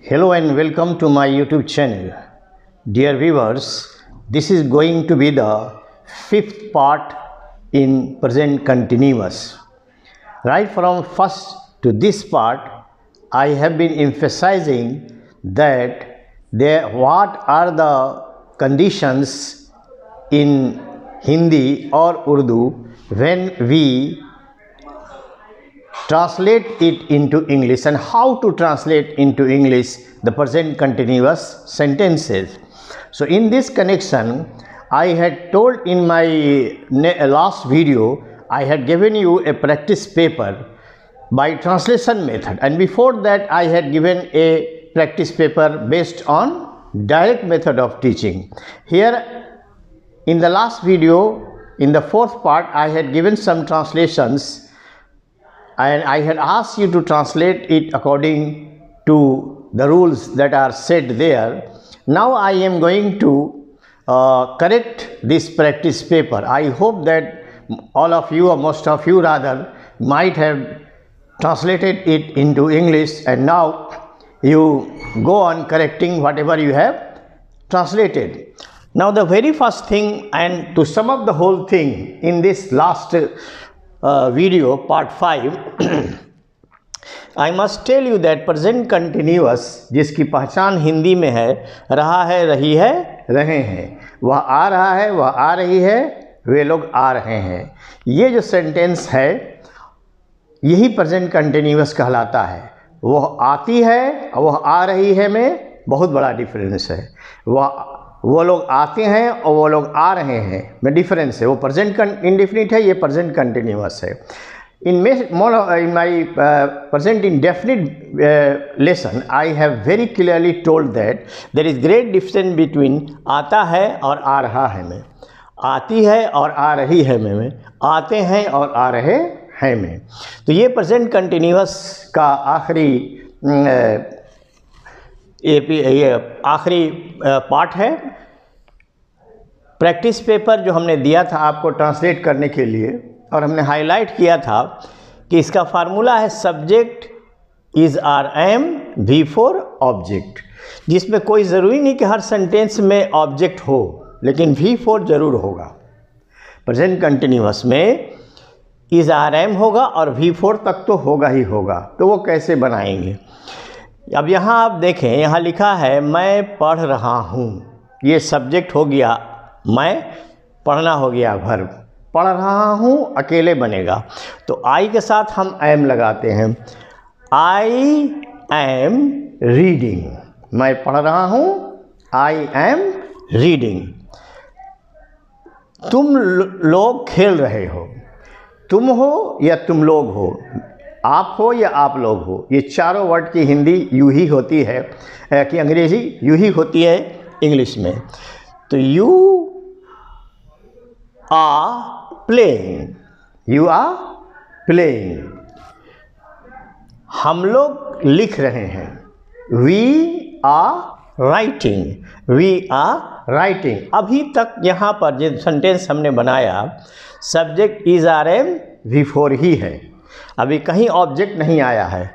Hello and welcome to my YouTube channel. Dear viewers, this is going to be the fifth part in present continuous. Right from first to this part, I have been emphasizing that what are the conditions in Hindi or Urdu when we translate it into English and how to translate into English the present continuous sentences. So in this connection, I had told in my last video, I had given you a practice paper by translation method, and before that I had given a practice paper based on direct method of teaching. Here in the last video, in the fourth part, I had given some translations and I had asked you to translate it according to the rules that are said there. Now I am going to correct this practice paper. I hope that all of you, or most of you rather, might have translated it into English, and now you go on correcting whatever you have translated. Now the very first thing, and to sum up the whole thing in this last video, part 5, I must tell you that present continuous जिसकी पहचान हिंदी में है, रहा है, रही है, रहे हैं, वह आ रहा है, वह आ रही है, वे लोग आ रहे हैं, ये जो सेंटेंस है यही प्रेजेंट कंटिन्यूअस कहलाता है. वह आती है और वह आ रही है में बहुत बड़ा डिफरेंस है. वो लोग आते हैं और वो लोग आ रहे हैं में डिफरेंस है. वो प्रेजेंट इंडेफिनिट है, ये प्रेजेंट कंटिन्यूअस है. In my present indefinite lesson, I have very clearly told that there is great difference between आता है और आ रहा है में, आती है और आ रही है में, आते हैं और आ रहे हैं में. तो ये प्रेजेंट कंटिन्यूअस का आखिरी पार्ट है. प्रैक्टिस पेपर जो हमने दिया था आपको ट्रांसलेट करने के लिए, और हमने हाईलाइट किया था कि इसका फार्मूला है subject is are am V four object, जिसमें कोई ज़रूरी नहीं कि हर सेंटेंस में ऑब्जेक्ट हो, लेकिन वी फॉर ज़रूर होगा. प्रेजेंट कंटिन्यूअस में इज़ आर एम होगा और वी फॉर तक तो होगा ही होगा. तो वो कैसे बनाएंगे? अब यहाँ आप देखें, यहाँ लिखा है मैं पढ़ रहा हूँ. ये सब्जेक्ट हो गया, मैं, पढ़ना हो गया वर्ब. पढ़ रहा हूँ अकेले बनेगा, तो आई के साथ हम एम लगाते हैं. आई एम रीडिंग, मैं पढ़ रहा हूँ, आई एम रीडिंग. तुम लोग खेल रहे हो, तुम हो या तुम लोग हो, आप हो या आप लोग हो, ये चारों वर्ड की हिंदी यूँ ही होती है कि अंग्रेज़ी यूँ ही होती है इंग्लिश में. तो you are playing, you are playing. हम लोग लिख रहे हैं, we are writing, we are writing. अभी तक यहाँ पर जो सेंटेंस हमने बनाया, subject is are am V four ही है, अभी कहीं ऑब्जेक्ट नहीं आया है.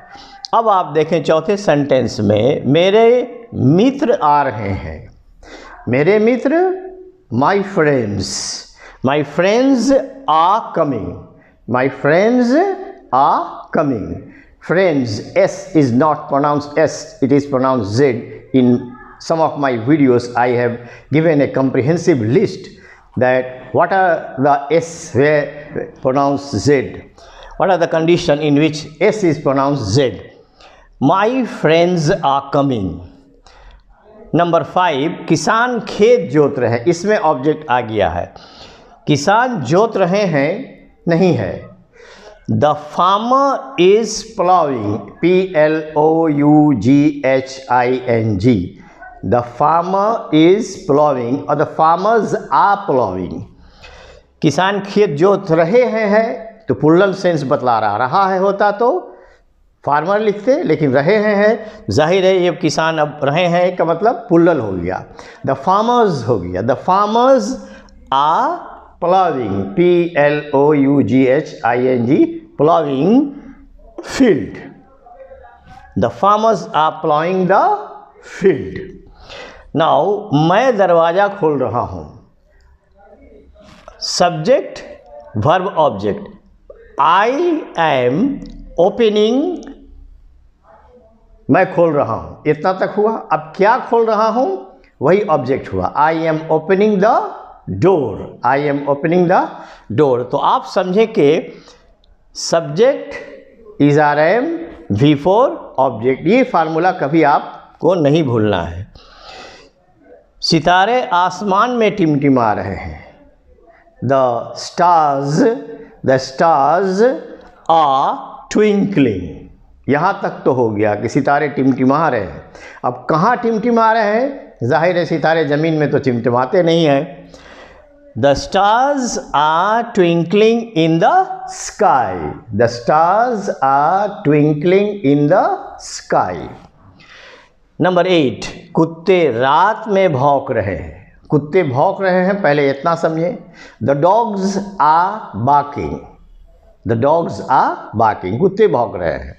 अब आप देखें चौथे सेंटेंस में, मेरे मित्र आ रहे हैं. मेरे मित्र, my friends, my friends are coming, my friends are coming. Friends, S is not pronounced S, it is pronounced Z. In some of my videos I have given a comprehensive list that what are the S where pronounced Z, what are the condition in which S is pronounced Z. My friends are coming. Number 5, किसान खेत जोत रहे हैं, इसमें object आ गया है. किसान जोत रहे हैं नहीं है. The farmer is ploughing, PLOUGHING, the farmer is ploughing और द फार्मर्स आर प्लाउइंग. किसान खेत जोत रहे हैं तो प्लूरल सेंस बतला रहा है होता तो फार्मर लिखते, लेकिन रहे हैं, जाहिर है ये किसान अब रहे हैं का मतलब प्लूरल हो गया, द फार्मर्स हो गया. The farmers are plowing, PLOUGHING, plowing field. The farmers are ploughing the field. Now मैं दरवाज़ा खोल रहा हूँ, subject verb object, I am opening, मैं खोल रहा हूँ, इतना तक हुआ। अब क्या खोल रहा हूँ, वही ऑब्जेक्ट हुआ। I am opening the door, I am opening the door. तो आप समझें कि subject is are am V four object. ये फार्मूला कभी आपको नहीं भूलना है। सितारे आसमान में टिमटिमा रहे हैं, द स्टार्स आर ट्विंकलिंग। यहाँ तक तो हो गया कि सितारे टिमटिमा रहे हैं। अब कहाँ टिमटिमा रहे हैं? जाहिर है सितारे ज़मीन में तो टिमटिमाते नहीं हैं। The stars are twinkling in the sky, the stars are twinkling in the sky. Number 8, कुत्ते रात में भौंक रहे हैं। कुत्ते भौंक रहे हैं, पहले इतना समझें। The dogs are barking, the dogs are barking, कुत्ते भौंक रहे हैं।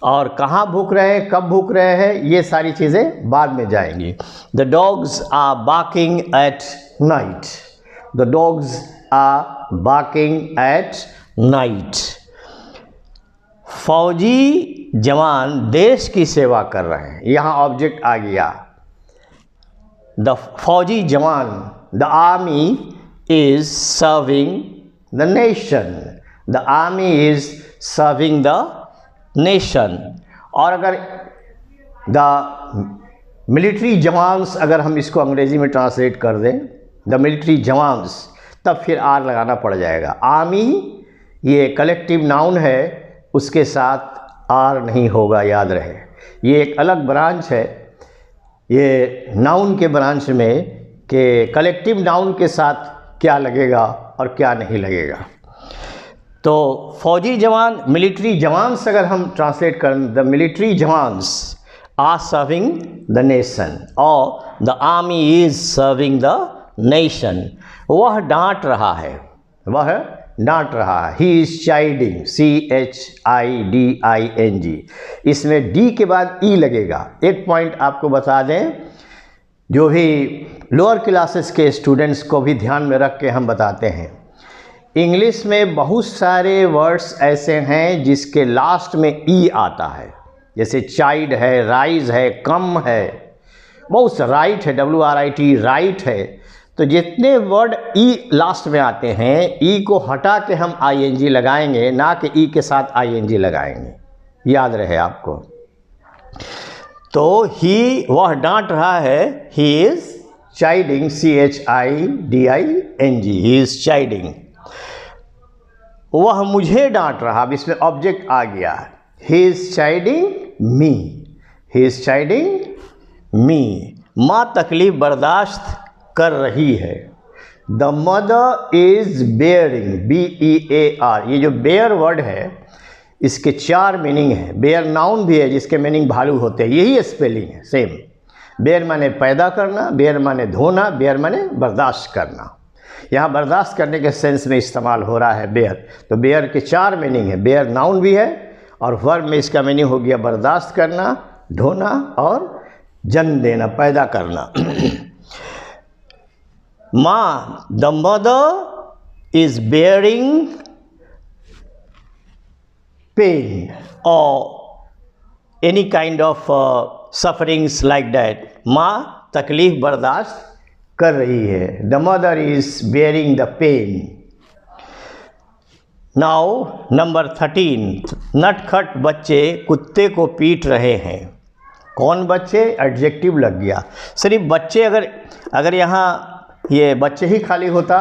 और कहाँ भूख रहे हैं, कब भूख रहे हैं, ये सारी चीज़ें बाद में जाएंगी। The dogs are barking at night, the dogs are barking at night. फौजी जवान देश की सेवा कर रहे हैं, यहाँ ऑब्जेक्ट आ गया। द फौजी जवान, the army is serving the nation, the army is serving the nation. और अगर द मिलिट्री जवान्स, अगर हम इसको अंग्रेजी में ट्रांसलेट कर दें, द मिलिट्री जवान्स, तब फिर आर लगाना पड़ जाएगा। आर्मी ये कलेक्टिव नाउन है, उसके साथ आर नहीं होगा, याद रहे। ये एक अलग ब्रांच है, ये नाउन के ब्रांच में, कि कलेक्टिव नाउन के साथ क्या लगेगा और क्या नहीं लगेगा। तो फौजी जवान, मिलिट्री जवान्स अगर हम ट्रांसलेट करें, the military jawans are serving the nation और the army is serving the nation. वह डांट रहा है, वह डांट रहा है। He is chiding, CHIDING। इसमें डी के बाद ई लगेगा। एक पॉइंट आपको बता दें, जो भी लोअर क्लासेस के स्टूडेंट्स को भी ध्यान में रख के हम बताते हैं। इंग्लिश में बहुत सारे वर्ड्स ऐसे हैं जिसके लास्ट में ई आता है, जैसे चाइल्ड है, राइज है, कम है, बहुत सा, राइट है, WRIT, राइट है। तो जितने वर्ड ई लास्ट में आते हैं, ई को हटा के हम ING लगाएंगे, ना कि ई के साथ ING लगाएंगे, याद रहे आपको। तो ही, वह डांट रहा है, he is chiding, CHIDING, he is chiding. वह मुझे डांट रहा, अब इसमें ऑब्जेक्ट आ गया। He is chiding me, he is chiding me. माँ तकलीफ बर्दाश्त कर रही है। The mother is bearing, BEAR। ये जो बेयर वर्ड है, इसके 4 मीनिंग है। बेयर नाउन भी है जिसके मीनिंग भालू होते हैं, यही स्पेलिंग है सेम। बेयर माने पैदा करना, बेयर माने धोना, बेयर माने बर्दाश्त करना। यहाँ बर्दाश्त करने के सेंस में इस्तेमाल हो रहा है बेयर। तो बेयर के 4 मीनिंग है। बेयर नाउन भी है और वर्ब में इसका मीनिंग हो गया बर्दाश्त करना, ढोना और जन्म देना, पैदा करना। माँ, the mother is bearing pain और any kind of sufferings like that. माँ तकलीफ बर्दाश्त कर रही है। The mother is bearing the pain. Now number 13, नटखट बच्चे कुत्ते को पीट रहे हैं। कौन बच्चे? एडजेक्टिव लग गया। सिर्फ बच्चे, अगर यहाँ ये बच्चे ही खाली होता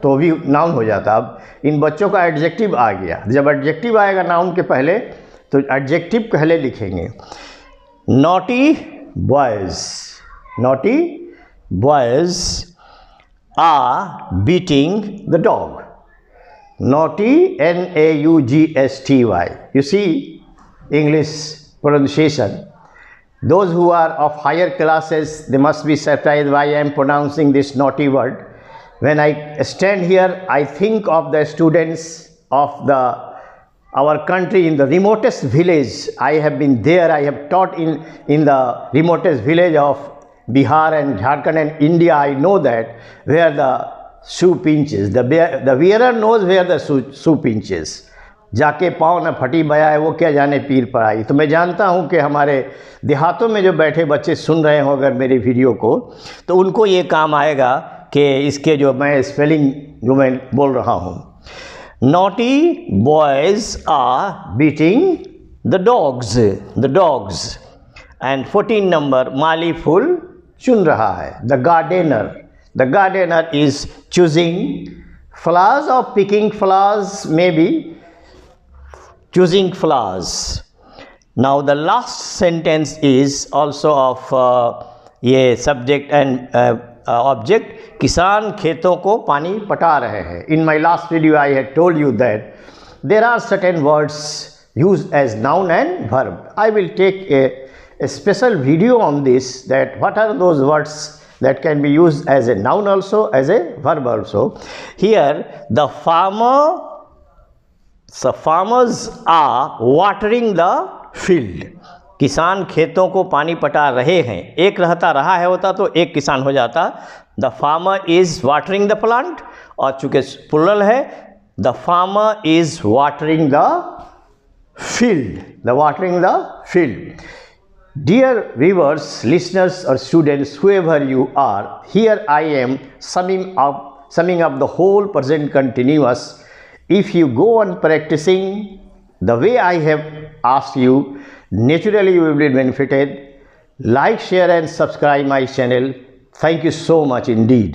तो भी नाउन हो जाता। अब इन बच्चों का एडजेक्टिव आ गया। जब एडजेक्टिव आएगा नाउन के पहले, तो एडजेक्टिव पहले लिखेंगे। Naughty boys, naughty boys are beating the dog. Naughty, NAUGSTY. You see English pronunciation. Those who are of higher classes, they must be surprised why I am pronouncing this naughty word. When I stand here, I think of the students of the our country in the remotest village. I have been there. I have taught in the remotest village of Bihar and Jharkhand and India. I know that where the shoe pinches. The wearer knows where the shoe pinches. जाके पाँव न फटी बया है वो क्या जाने पीर पर आई। तो मैं जानता हूँ कि हमारे देहातों में जो बैठे बच्चे सुन रहे हो अगर मेरी वीडियो को, तो उनको ये काम आएगा कि इसके जो मैं स्पेलिंग जो मैं बोल रहा हूँ, naughty boys are beating the dogs and 14 number माली फूल चुन रहा है। The gardener is choosing flowers or picking flowers, maybe choosing flowers. Now the last sentence is also of ये subject and object. किसान खेतों को पानी पटा रहे हैं. In my last video I had told you that there are certain words used as noun and verb. I will take a special video on this, that what are those words that can be used as a noun also, as a verb also. Here the farmers are watering the field. किसान खेतों को पानी पटा रहे हैं. एक रहा है होता तो एक किसान हो जाता. The farmer is watering the plant, और चूँकि plural है, the farmer is watering the field. Dear viewers, listeners or students, whoever you are, here I am summing up the whole present continuous. If you go on practicing the way I have asked you, naturally you will be benefited. Like, share and subscribe my channel. Thank you so much indeed.